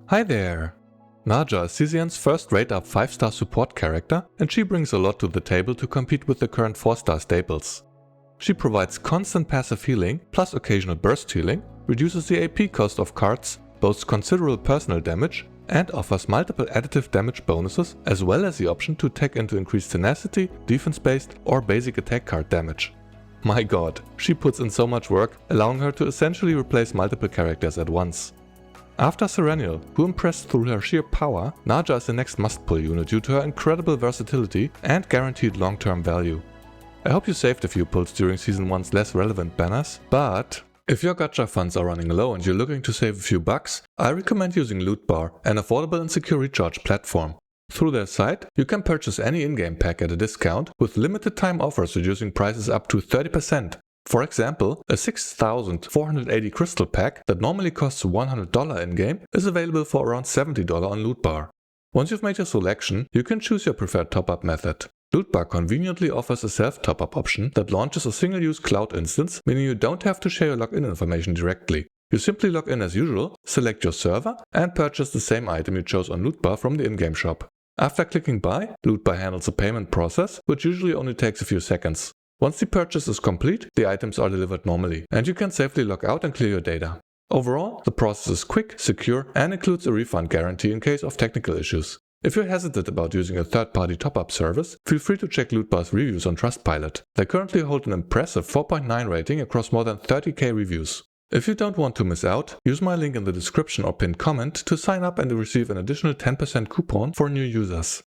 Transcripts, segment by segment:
Hi there! Narja is CZN's first rate-up 5-star support character, and she brings a lot to the table to compete with the current 4-star staples. She provides constant passive healing, plus occasional burst healing, reduces the AP cost of cards, boasts considerable personal damage, and offers multiple additive damage bonuses, as well as the option to tech into increased tenacity, defense-based, or basic attack card damage. My god, she puts in so much work, allowing her to essentially replace multiple characters at once. After Serenial, who impressed through her sheer power, Narja is the next must-pull unit due to her incredible versatility and guaranteed long-term value. I hope you saved a few pulls during Season 1's less relevant banners, but if your gacha funds are running low and you're looking to save a few bucks, I recommend using Lootbar, an affordable and secure recharge platform. Through their site, you can purchase any in-game pack at a discount, with limited time offers reducing prices up to 30%. For example, a 6,480 crystal pack that normally costs $100 in-game is available for around $70 on Lootbar. Once you've made your selection, you can choose your preferred top-up method. Lootbar conveniently offers a self-top-up option that launches a single-use cloud instance, meaning you don't have to share your login information directly. You simply log in as usual, select your server, and purchase the same item you chose on Lootbar from the in-game shop. After clicking buy, Lootbar handles the payment process, which usually only takes a few seconds. Once the purchase is complete, the items are delivered normally, and you can safely log out and clear your data. Overall, the process is quick, secure, and includes a refund guarantee in case of technical issues. If you're hesitant about using a third-party top-up service, feel free to check Lootbar's reviews on Trustpilot. They currently hold an impressive 4.9 rating across more than 30k reviews. If you don't want to miss out, use my link in the description or pinned comment to sign up and receive an additional 10% coupon for new users.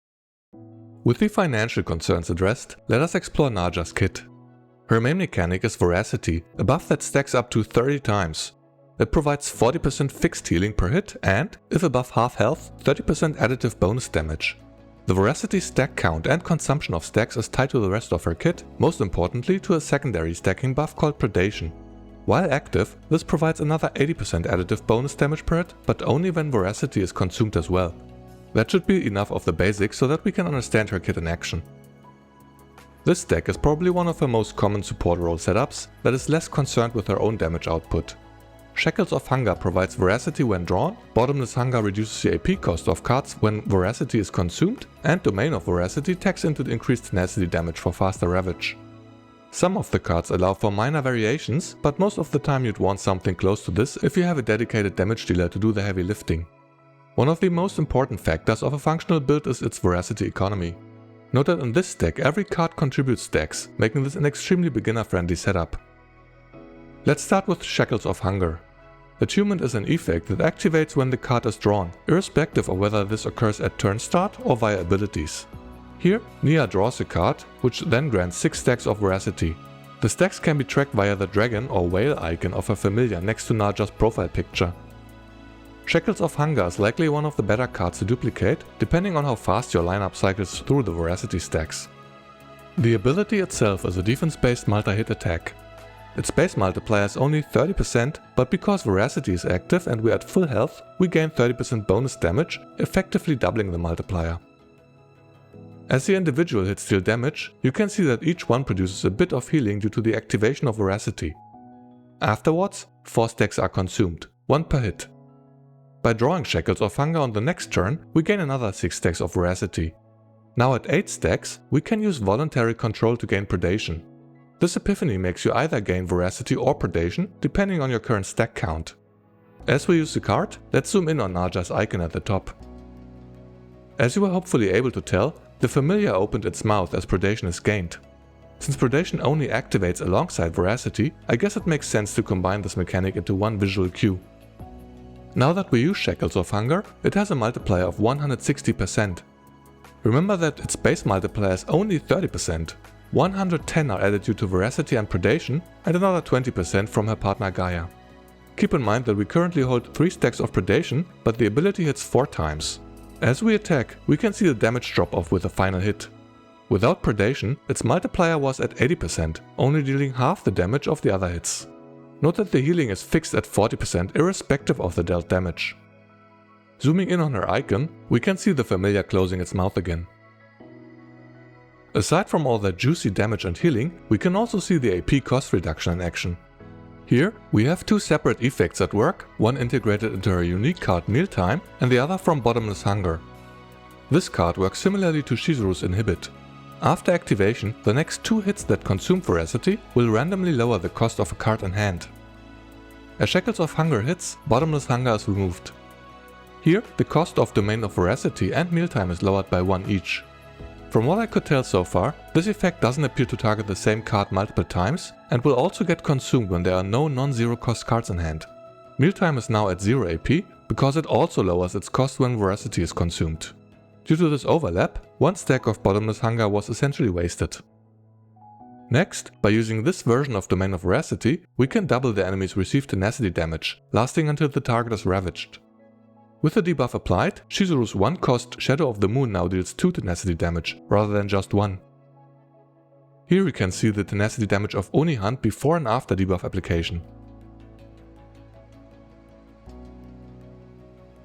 With the financial concerns addressed, let us explore Narja's kit. Her main mechanic is Veracity, a buff that stacks up to 30 times. It provides 40% fixed healing per hit and, if above half health, 30% additive bonus damage. The Veracity stack count and consumption of stacks is tied to the rest of her kit, most importantly to a secondary stacking buff called Predation. While active, this provides another 80% additive bonus damage per hit, but only when Veracity is consumed as well. That should be enough of the basics so that we can understand her kit in action. This deck is probably one of her most common support role setups that is less concerned with her own damage output. Shackles of Hunger provides Veracity when drawn, Bottomless Hunger reduces the AP cost of cards when Veracity is consumed, and Domain of Veracity tags into the increased tenacity damage for faster Ravage. Some of the cards allow for minor variations, but most of the time you'd want something close to this if you have a dedicated damage dealer to do the heavy lifting. One of the most important factors of a functional build is its Veracity economy. Note that in this deck every card contributes stacks, making this an extremely beginner-friendly setup. Let's start with Shackles of Hunger. Attunement is an effect that activates when the card is drawn, irrespective of whether this occurs at turn start or via abilities. Here, Nia draws a card, which then grants 6 stacks of Veracity. The stacks can be tracked via the dragon or whale icon of her familiar next to Narja's profile picture. Shackles of Hunger is likely one of the better cards to duplicate, depending on how fast your lineup cycles through the Veracity stacks. The ability itself is a defense-based multi-hit attack. Its base multiplier is only 30%, but because Veracity is active and we're at full health, we gain 30% bonus damage, effectively doubling the multiplier. As the individual hits deal damage, you can see that each one produces a bit of healing due to the activation of Veracity. Afterwards, 4 stacks are consumed, 1 per hit. By drawing Shackles of Hunger on the next turn, we gain another 6 stacks of Veracity. Now at 8 stacks, we can use Voluntary Control to gain Predation. This epiphany makes you either gain Veracity or Predation, depending on your current stack count. As we use the card, let's zoom in on Narja's icon at the top. As you were hopefully able to tell, the familiar opened its mouth as Predation is gained. Since Predation only activates alongside Veracity, I guess it makes sense to combine this mechanic into one visual cue. Now that we use Shackles of Hunger, it has a multiplier of 160%. Remember that its base multiplier is only 30%. 110 are added due to Veracity and Predation, and another 20% from her partner Gaia. Keep in mind that we currently hold 3 stacks of Predation, but the ability hits 4 times. As we attack, we can see the damage drop off with the final hit. Without Predation, its multiplier was at 80%, only dealing half the damage of the other hits. Note that the healing is fixed at 40% irrespective of the dealt damage. Zooming in on her icon, we can see the familiar closing its mouth again. Aside from all that juicy damage and healing, we can also see the AP cost reduction in action. Here, we have two separate effects at work, one integrated into her unique card Mealtime and the other from Bottomless Hunger. This card works similarly to Shizuru's Inhibit. After activation, the next two hits that consume Veracity will randomly lower the cost of a card in hand. As Shackles of Hunger hits, Bottomless Hunger is removed. Here, the cost of Domain of Veracity and Mealtime is lowered by 1 each. From what I could tell so far, this effect doesn't appear to target the same card multiple times and will also get consumed when there are no non-zero cost cards in hand. Mealtime is now at 0 AP because it also lowers its cost when Veracity is consumed. Due to this overlap, one stack of Bottomless Hunger was essentially wasted. Next, by using this version of Domain of Veracity, we can double the enemy's received tenacity damage, lasting until the target is ravaged. With the debuff applied, Shizuru's 1-cost Shadow of the Moon now deals 2 tenacity damage, rather than just 1. Here we can see the tenacity damage of Oni Hunt before and after debuff application.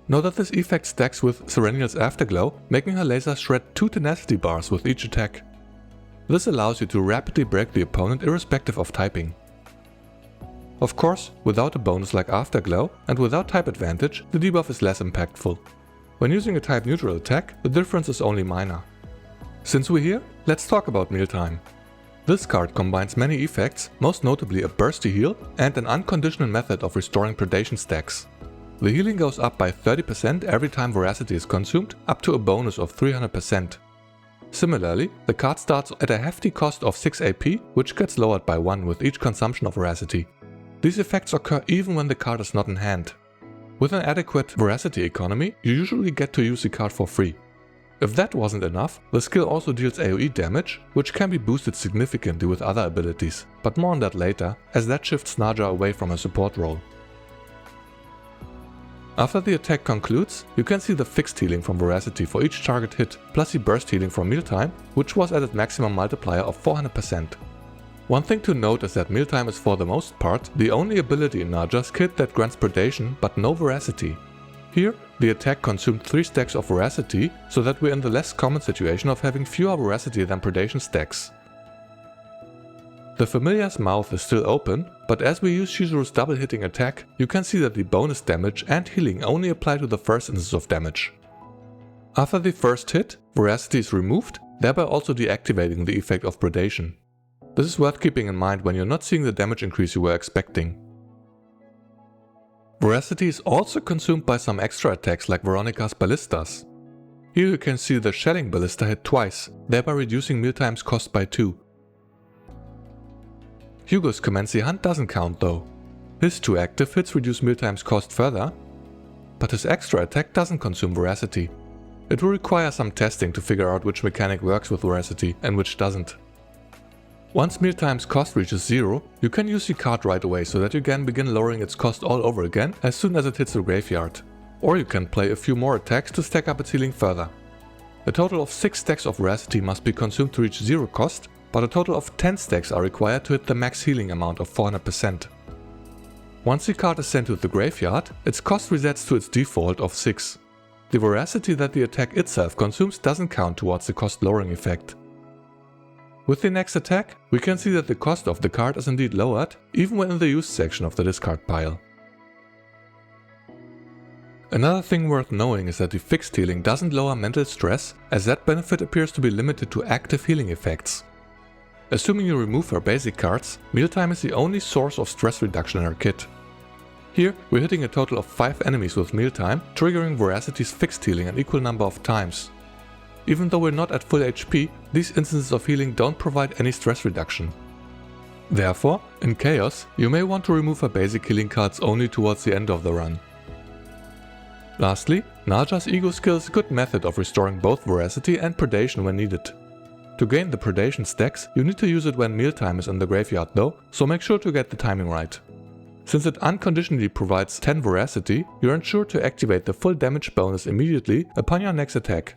Note that this effect stacks with Serenial's Afterglow, making her laser shred 2 tenacity bars with each attack. This allows you to rapidly break the opponent irrespective of typing. Of course, without a bonus like Afterglow and without type advantage, the debuff is less impactful. When using a type neutral attack, the difference is only minor. Since we're here, let's talk about Mealtime. This card combines many effects, most notably a bursty heal and an unconditional method of restoring predation stacks. The healing goes up by 30% every time Veracity is consumed, up to a bonus of 300%. Similarly, the card starts at a hefty cost of 6 AP, which gets lowered by 1 with each consumption of Veracity. These effects occur even when the card is not in hand. With an adequate Veracity economy, you usually get to use the card for free. If that wasn't enough, the skill also deals AoE damage, which can be boosted significantly with other abilities, but more on that later, as that shifts Narja away from her support role. After the attack concludes, you can see the fixed healing from Veracity for each target hit, plus the burst healing from Mealtime, which was at its maximum multiplier of 400%. One thing to note is that Mealtime is for the most part the only ability in Narja's kit that grants predation but no Veracity. Here, the attack consumed 3 stacks of Veracity, so that we're in the less common situation of having fewer Veracity than predation stacks. The familiar's mouth is still open, but as we use Shizuru's double hitting attack, you can see that the bonus damage and healing only apply to the first instance of damage. After the first hit, Veracity is removed, thereby also deactivating the effect of predation. This is worth keeping in mind when you're not seeing the damage increase you were expecting. Veracity is also consumed by some extra attacks like Veronica's Ballistas. Here you can see the Shelling Ballista hit twice, thereby reducing Mealtime's cost by 2. Hugo's Commency Hunt doesn't count though. His 2 active hits reduce Mealtime's cost further, but his extra attack doesn't consume Veracity. It will require some testing to figure out which mechanic works with Veracity and which doesn't. Once Mealtime's cost reaches 0, you can use the card right away so that you can begin lowering its cost all over again as soon as it hits the graveyard. Or you can play a few more attacks to stack up its healing further. A total of 6 stacks of Veracity must be consumed to reach 0 cost, but a total of 10 stacks are required to hit the max healing amount of 400%. Once the card is sent to the graveyard, its cost resets to its default of 6. The Veracity that the attack itself consumes doesn't count towards the cost lowering effect. With the next attack, we can see that the cost of the card is indeed lowered, even when in the use section of the discard pile. Another thing worth knowing is that the fixed healing doesn't lower mental stress, as that benefit appears to be limited to active healing effects. Assuming you remove her basic cards, Mealtime is the only source of stress reduction in her kit. Here, we're hitting a total of 5 enemies with Mealtime, triggering Veracity's fixed healing an equal number of times. Even though we're not at full HP, these instances of healing don't provide any stress reduction. Therefore, in Chaos, you may want to remove her basic healing cards only towards the end of the run. Lastly, Narja's Ego skill is a good method of restoring both Veracity and Predation when needed. To gain the Predation stacks, you need to use it when Mealtime is in the graveyard though, so make sure to get the timing right. Since it unconditionally provides 10 Veracity, you're ensured to activate the full damage bonus immediately upon your next attack.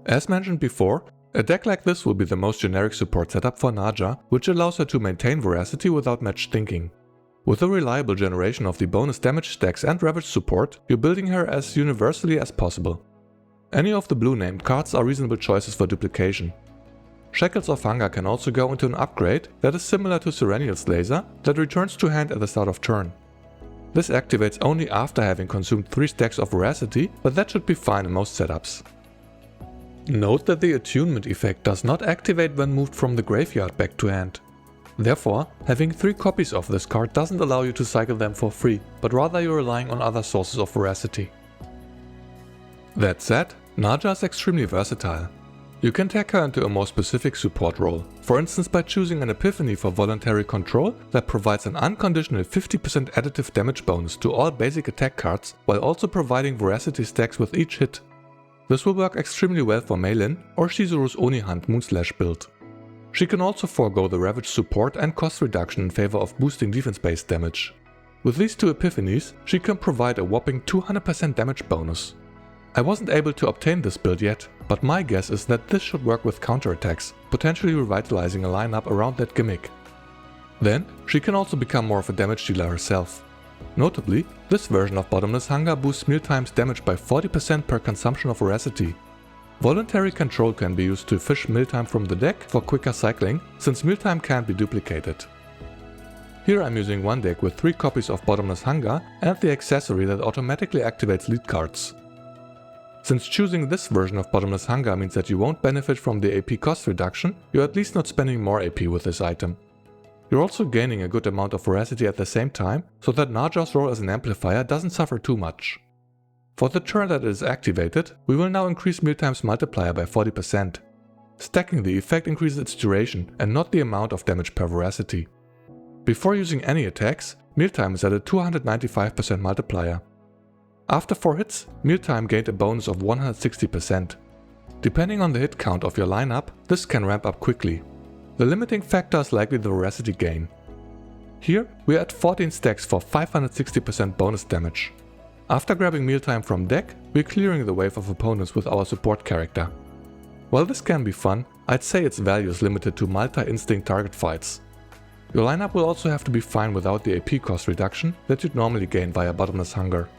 As mentioned before, a deck like this will be the most generic support setup for Narja, which allows her to maintain Veracity without much thinking. With a reliable generation of the bonus damage stacks and Ravage support, you're building her as universally as possible. Any of the blue named cards are reasonable choices for duplication. Shackles of Hunger can also go into an upgrade that is similar to Serenial's laser that returns to hand at the start of turn. This activates only after having consumed 3 stacks of Veracity, but that should be fine in most setups. Note that the attunement effect does not activate when moved from the graveyard back to hand. Therefore, having 3 copies of this card doesn't allow you to cycle them for free, but rather you're relying on other sources of Veracity. That said, Narja is extremely versatile. You can take her into a more specific support role, for instance by choosing an Epiphany for voluntary control that provides an unconditional 50% additive damage bonus to all basic attack cards while also providing Veracity stacks with each hit. This will work extremely well for Meilin or Shizuru's Oni Hunt Moonslash build. She can also forego the Ravage support and cost reduction in favor of boosting defense-based damage. With these 2 Epiphanies, she can provide a whopping 200% damage bonus. I wasn't able to obtain this build yet, but my guess is that this should work with counterattacks, potentially revitalizing a lineup around that gimmick. Then, she can also become more of a damage dealer herself. Notably, this version of Bottomless Hunger boosts Mealtime's damage by 40% per consumption of Veracity. Voluntary control can be used to fish Mealtime from the deck for quicker cycling, since Mealtime can't be duplicated. Here I'm using one deck with 3 copies of Bottomless Hunger and the accessory that automatically activates lead cards. Since choosing this version of Bottomless Hunger means that you won't benefit from the AP cost reduction, you're at least not spending more AP with this item. You're also gaining a good amount of Veracity at the same time, so that Narja's role as an amplifier doesn't suffer too much. For the turn that it is activated, we will now increase Mealtime's multiplier by 40%. Stacking the effect increases its duration and not the amount of damage per Veracity. Before using any attacks, Mealtime is at a 295% multiplier. After 4 hits, Mealtime gained a bonus of 160%. Depending on the hit count of your lineup, this can ramp up quickly. The limiting factor is likely the Veracity gain. Here, we are at 14 stacks for 560% bonus damage. After grabbing Mealtime from deck, we're clearing the wave of opponents with our support character. While this can be fun, I'd say its value is limited to multi-instinct target fights. Your lineup will also have to be fine without the AP cost reduction that you'd normally gain via Bottomless Hunger.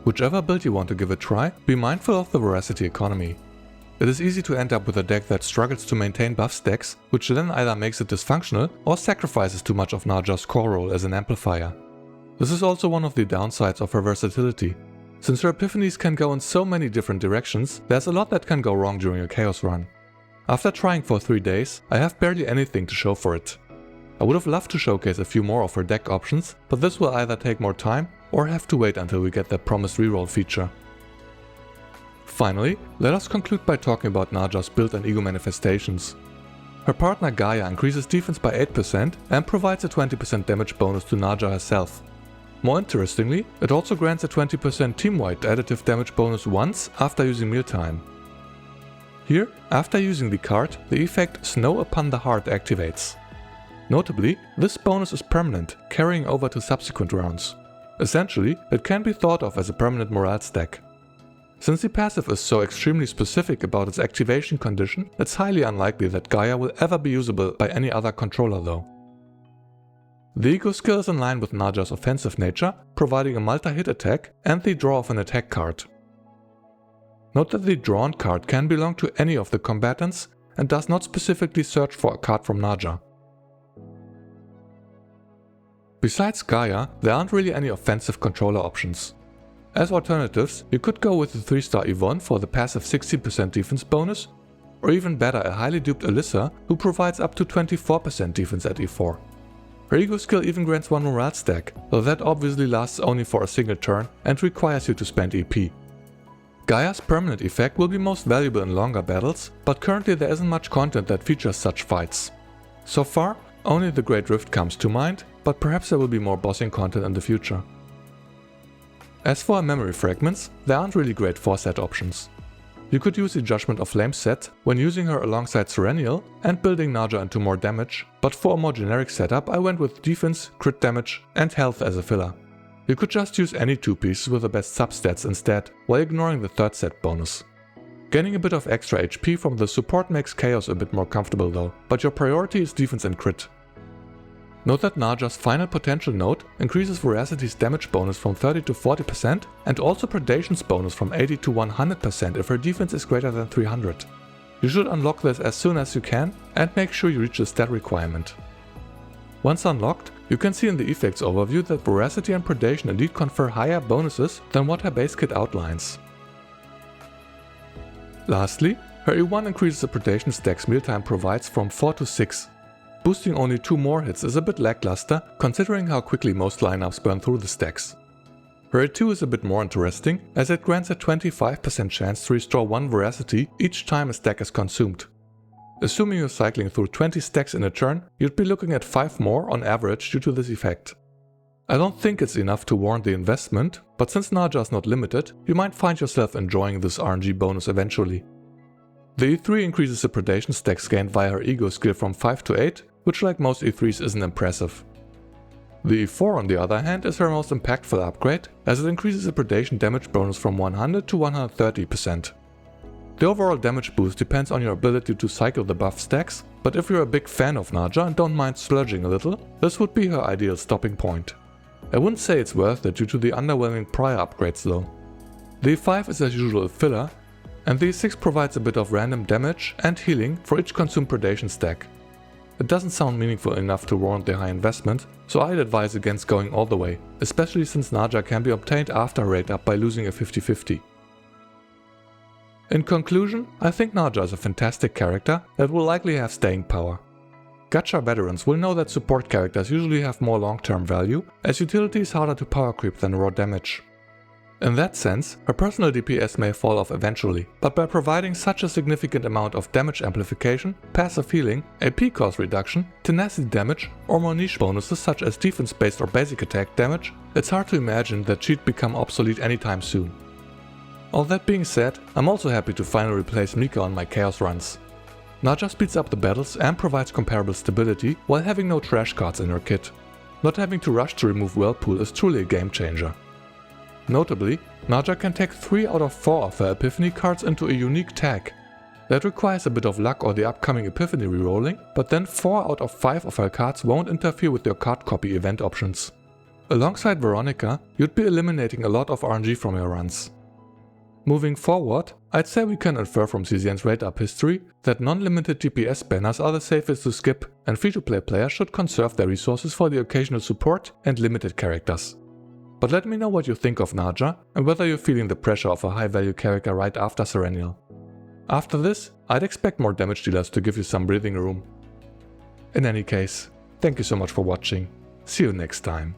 Whichever build you want to give a try, be mindful of the Veracity economy. It is easy to end up with a deck that struggles to maintain buff stacks, which then either makes it dysfunctional or sacrifices too much of Narja's core role as an amplifier. This is also one of the downsides of her versatility. Since her Epiphanies can go in so many different directions, there's a lot that can go wrong during a Chaos run. After trying for 3 days, I have barely anything to show for it. I would have loved to showcase a few more of her deck options, but this will either take more time or have to wait until we get the promised reroll feature. Finally, let us conclude by talking about Narja's build and ego manifestations. Her partner Gaia increases defense by 8% and provides a 20% damage bonus to Narja herself. More interestingly, it also grants a 20% team-wide additive damage bonus once after using Mealtime. Here, after using the card, the effect Snow Upon the Heart activates. Notably, this bonus is permanent, carrying over to subsequent rounds. Essentially, it can be thought of as a permanent morale stack. Since the passive is so extremely specific about its activation condition, it's highly unlikely that Gaia will ever be usable by any other controller though. The ego skill is in line with Narja's offensive nature, providing a multi-hit attack and the draw of an attack card. Note that the drawn card can belong to any of the combatants and does not specifically search for a card from Narja. Besides Gaia, there aren't really any offensive controller options. As alternatives, you could go with the 3-star Yvonne for the passive 16% defense bonus, or even better a highly duped Alyssa who provides up to 24% defense at E4. Her ego skill even grants 1 morale stack, though that obviously lasts only for a single turn and requires you to spend EP. Gaia's permanent effect will be most valuable in longer battles, but currently there isn't much content that features such fights. So far, only the Great Rift comes to mind, but perhaps there will be more bossing content in the future. As for memory fragments, there aren't really great 4-set options. You could use the Judgment of Flame set when using her alongside Serenial and building Narja into more damage, but for a more generic setup I went with defense, crit damage and health as a filler. You could just use any 2 pieces with the best substats instead, while ignoring the 3rd set bonus. Gaining a bit of extra HP from the support makes Chaos a bit more comfortable though, but your priority is defense and crit. Note that Narja's final potential node increases Veracity's damage bonus from 30 to 40% and also Predation's bonus from 80 to 100% if her defense is greater than 300. You should unlock this as soon as you can and make sure you reach the stat requirement. Once unlocked, you can see in the effects overview that Veracity and Predation indeed confer higher bonuses than what her base kit outlines. Lastly, her E1 increases the Predation stack's mealtime provides from 4 to 6. Boosting only 2 more hits is a bit lackluster considering how quickly most lineups burn through the stacks. Her E2 is a bit more interesting as it grants a 25% chance to restore 1 Veracity each time a stack is consumed. Assuming you're cycling through 20 stacks in a turn, you'd be looking at 5 more on average due to this effect. I don't think it's enough to warrant the investment, but since Narja is not limited, you might find yourself enjoying this RNG bonus eventually. The E3 increases the Predation stacks gained via her Ego skill from 5 to 8, which like most E3s isn't impressive. The E4 on the other hand is her most impactful upgrade, as it increases the Predation damage bonus from 100 to 130%. The overall damage boost depends on your ability to cycle the buff stacks, but if you're a big fan of Narja and don't mind splurging a little, this would be her ideal stopping point. I wouldn't say it's worth it due to the underwhelming prior upgrades though. The E5 is as usual a filler, and the E6 provides a bit of random damage and healing for each consumed Predation stack. It doesn't sound meaningful enough to warrant the high investment, so I'd advise against going all the way, especially since Narja can be obtained after a rate up by losing a 50-50. In conclusion, I think Narja is a fantastic character that will likely have staying power. Gacha veterans will know that support characters usually have more long-term value, as utility is harder to power creep than raw damage. In that sense, her personal DPS may fall off eventually, but by providing such a significant amount of damage amplification, passive healing, AP cost reduction, tenacity damage, or more niche bonuses such as defense-based or basic attack damage, it's hard to imagine that she'd become obsolete anytime soon. All that being said, I'm also happy to finally replace Mika on my Chaos runs. Narja speeds up the battles and provides comparable stability while having no trash cards in her kit. Not having to rush to remove Whirlpool is truly a game changer. Notably, Narja can take 3 out of 4 of her Epiphany cards into a unique tag. That requires a bit of luck or the upcoming Epiphany rerolling, but then 4 out of 5 of her cards won't interfere with your card copy event options. Alongside Veronica, you'd be eliminating a lot of RNG from your runs. Moving forward, I'd say we can infer from CZN's rate up history that non-limited DPS banners are the safest to skip, and free-to-play players should conserve their resources for the occasional support and limited characters. But let me know what you think of Narja and whether you're feeling the pressure of a high-value character right after Serenial. After this, I'd expect more damage dealers to give you some breathing room. In any case, thank you so much for watching. See you next time.